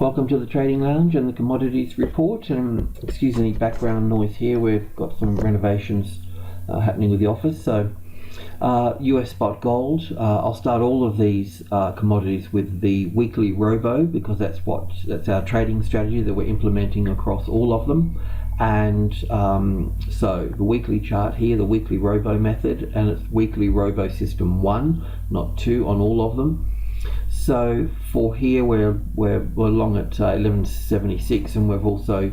Welcome to the Trading Lounge and the Commodities Report. And excuse any background noise here, we've got some renovations happening with the office. So US spot gold, I'll start all of these commodities with the weekly robo, because that's our trading strategy that we're implementing across all of them. And so the weekly chart here, the weekly robo method, and it's weekly robo system 1, not 2 on all of them. So for here we're long at 1176, and we've also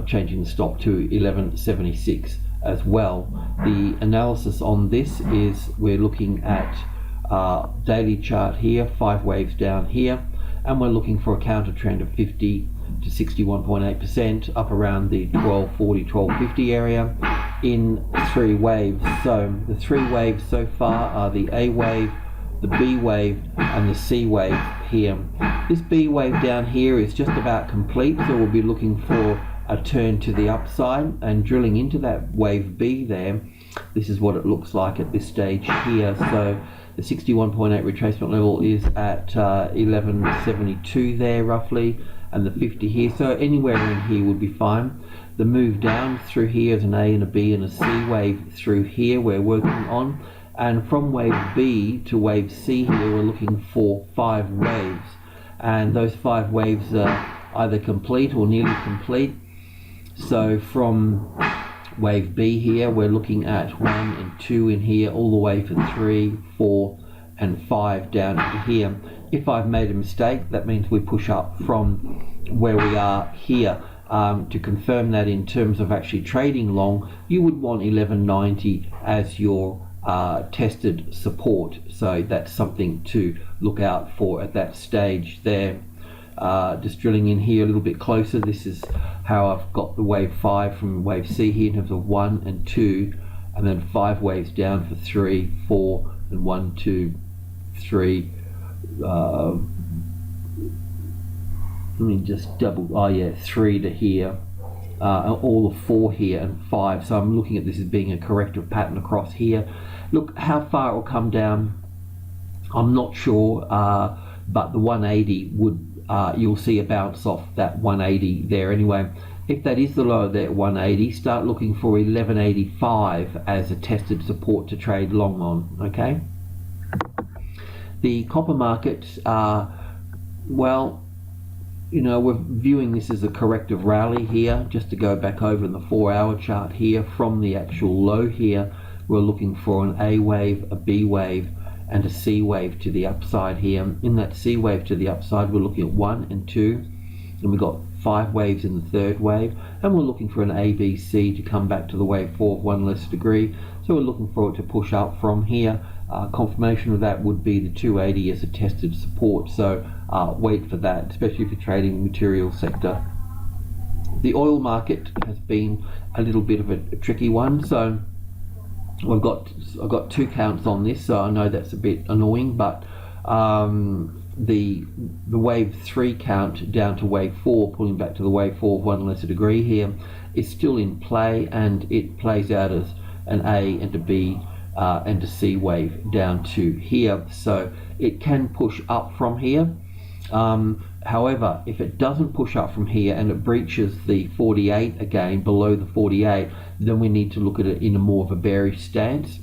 changing the stop to 1176 as well. The analysis on this is we're looking at daily chart here, 5 waves down here, and we're looking for a counter trend of 50 to 61.8% up around the 1240, 1250 area in 3 waves. So the 3 waves so far are the A wave, the B wave and the C wave here. This B wave down here is just about complete, so we'll be looking for a turn to the upside and drilling into that wave B there. This is what it looks like at this stage here. So the 61.8 retracement level is at 1172 there roughly, and the 50 here, so anywhere in here would be fine. The move down through here is an A and a B and a C wave through here we're working on. And from wave B to wave C here, we're looking for 5 waves. And those 5 waves are either complete or nearly complete. So from wave B here, we're looking at 1 and 2 in here, all the way for 3, 4, and 5 down to here. If I've made a mistake, that means we push up from where we are here. To confirm that in terms of actually trading long, you would want 1190 as your tested support, so that's something to look out for at that stage there. Just drilling in here a little bit closer, this is how I've got the wave 5 from wave C here in terms of 1 and 2, and then 5 waves down for 3, 4, and 1, 2, 3. Let me just double, 3 to here. All of 4 here and 5, so I'm looking at this as being a corrective pattern across here. Look, how far it will come down, I'm not sure, but the 180 would, you'll see a bounce off that 180 there anyway. If that is the low there at 180, start looking for 1185 as a tested support to trade long on, okay? The copper market, well, you know, we're viewing this as a corrective rally here. Just to go back over in the 4-hour chart here, from the actual low here, we're looking for an A wave, a B wave, and a C wave to the upside here. In that C wave to the upside, we're looking at 1 and 2, and we've got 5 waves in the 3rd wave, and we're looking for an A, B, C to come back to the wave 4 of 1 less degree. So we're looking for it to push up from here. Confirmation of that would be the 280 as a tested support, so wait for that, especially if you're trading the material sector. The oil market has been a little bit of a tricky one, so I've got 2 counts on this, so I know that's a bit annoying, but the wave 3 count down to wave 4, pulling back to the wave 4 of 1 less a degree here, is still in play, and it plays out as an A and a B and a C wave down to here, so it can push up from here. However, if it doesn't push up from here and it breaches the 48 again, below the 48, then we need to look at it in a more of a bearish stance,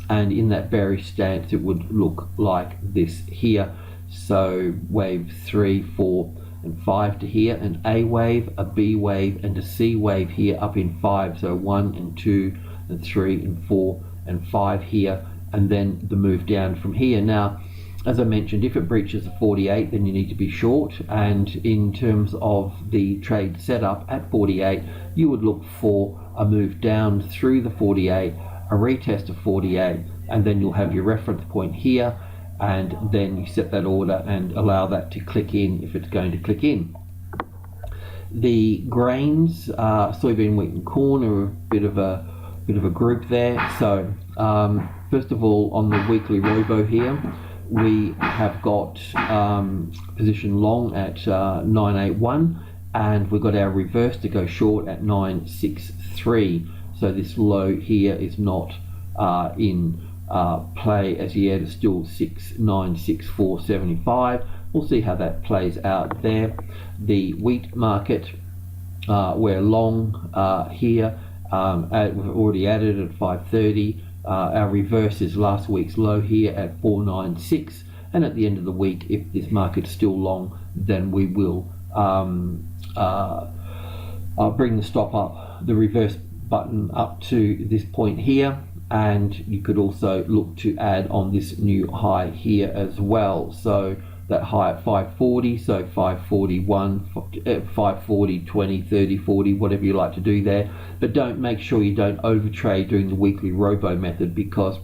and in that bearish stance it would look like this here. So wave 3, 4 and 5 to here, an A wave, a B wave and a C wave here up in 5, so 1 and 2 and 3 and 4 and 5 here, and then the move down from here. Now, as I mentioned, if it breaches the 48, then you need to be short, and in terms of the trade setup at 48, you would look for a move down through the 48, a retest of 48, and then you'll have your reference point here, and then you set that order and allow that to click in if it's going to click in. The grains, soybean, wheat and corn, are a bit of a group there. So first of all, on the weekly robo here, we have got position long at 981, and we've got our reverse to go short at 963. So this low here is not in play as yet is still 6,964.75. We'll see how that plays out there. The wheat market, we're long here. We've already added at 5.30. Our reverse is last week's low here at 496, and at the end of the week, if this market's still long, then we will bring the stop up, the reverse button up to this point here, and you could also look to add on this new high here as well. So that high at 540, so 541, 540, 20, 30, 40, whatever you like to do there. But make sure you don't overtrade during the weekly robo method, because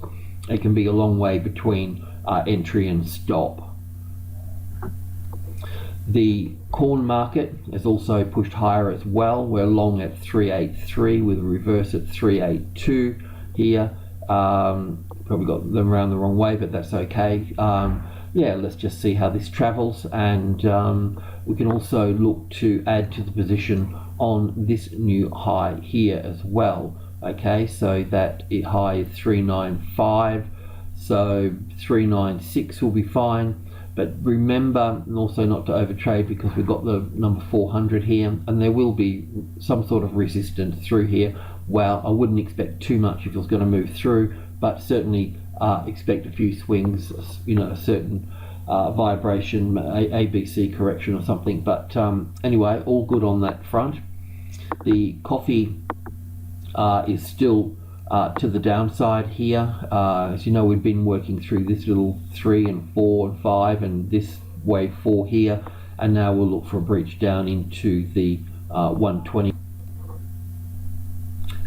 it can be a long way between entry and stop. The corn market is also pushed higher as well. We're long at 383 with a reverse at 382 here. Probably got them around the wrong way, but that's okay. Yeah, let's just see how this travels, and we can also look to add to the position on this new high here as well. Okay, so that high is 395, so 396 will be fine. But remember, and also not to overtrade, because we've got the number 400 here, and there will be some sort of resistance through here. Well, I wouldn't expect too much if it was going to move through, but certainly expect a few swings, you know, a certain vibration, ABC correction or something. But anyway, all good on that front. The coffee is still to the downside here. As you know, we've been working through this little 3 and 4 and 5 and this wave 4 here, and now we'll look for a breach down into the 120.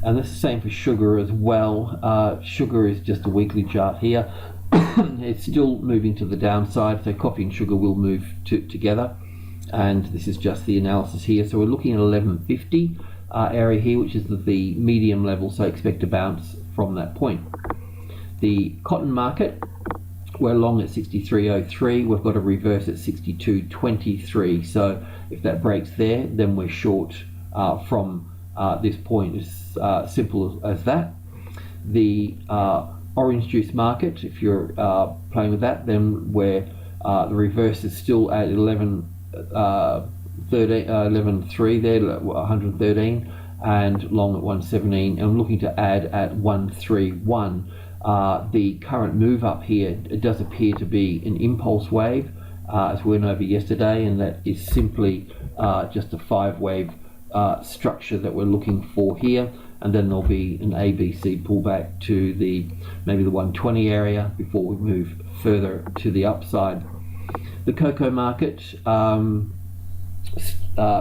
And that's the same for sugar as well. Sugar is just a weekly chart here. It's still moving to the downside, so coffee and sugar will move together, and this is just the analysis here. So we're looking at 1150 area here, which is the medium level, so expect a bounce from that point. The cotton market, we're long at 63.03. We've got a reverse at 62.23, so if that breaks there, then we're short from this point. It's simple as that. The orange juice market, if you're playing with that, then where the reverse is still at 11.3 there, 113, and long at 117, and I'm looking to add at 131. The current move up here, it does appear to be an impulse wave, as we went over yesterday, and that is simply just a 5-wave structure that we're looking for here, and then there'll be an ABC pullback to maybe the 120 area before we move further to the upside. The cocoa market,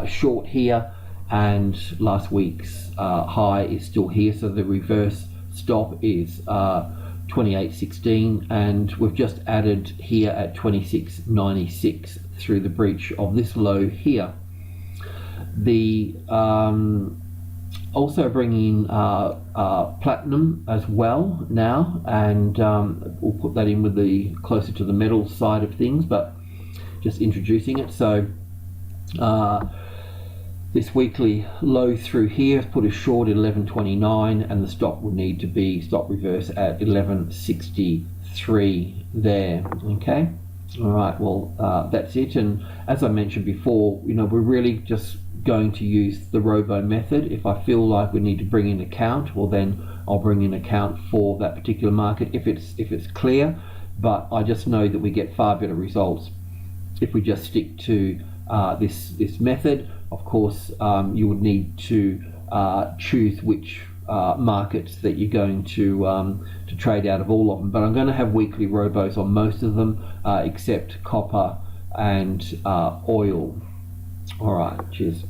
short here, and last week's high is still here, so the reverse stop is 28.16, and we've just added here at 26.96 through the breach of this low here. The also bringing platinum as well now, and we'll put that in with the closer to the metal side of things, but just introducing it. So this weekly low through here put us short at 11.29, and the stop would need to be stop reverse at 11.63 there. Okay, all right, well that's it. And as I mentioned before, you know, we're really just going to use the robo method. If I feel like we need to bring in a count, well then I'll bring in a count for that particular market if it's clear. But I just know that we get far better results if we just stick to this method. Of course, you would need to choose which markets that you're going to trade out of all of them. But I'm going to have weekly robos on most of them, except copper and oil. All right, cheers.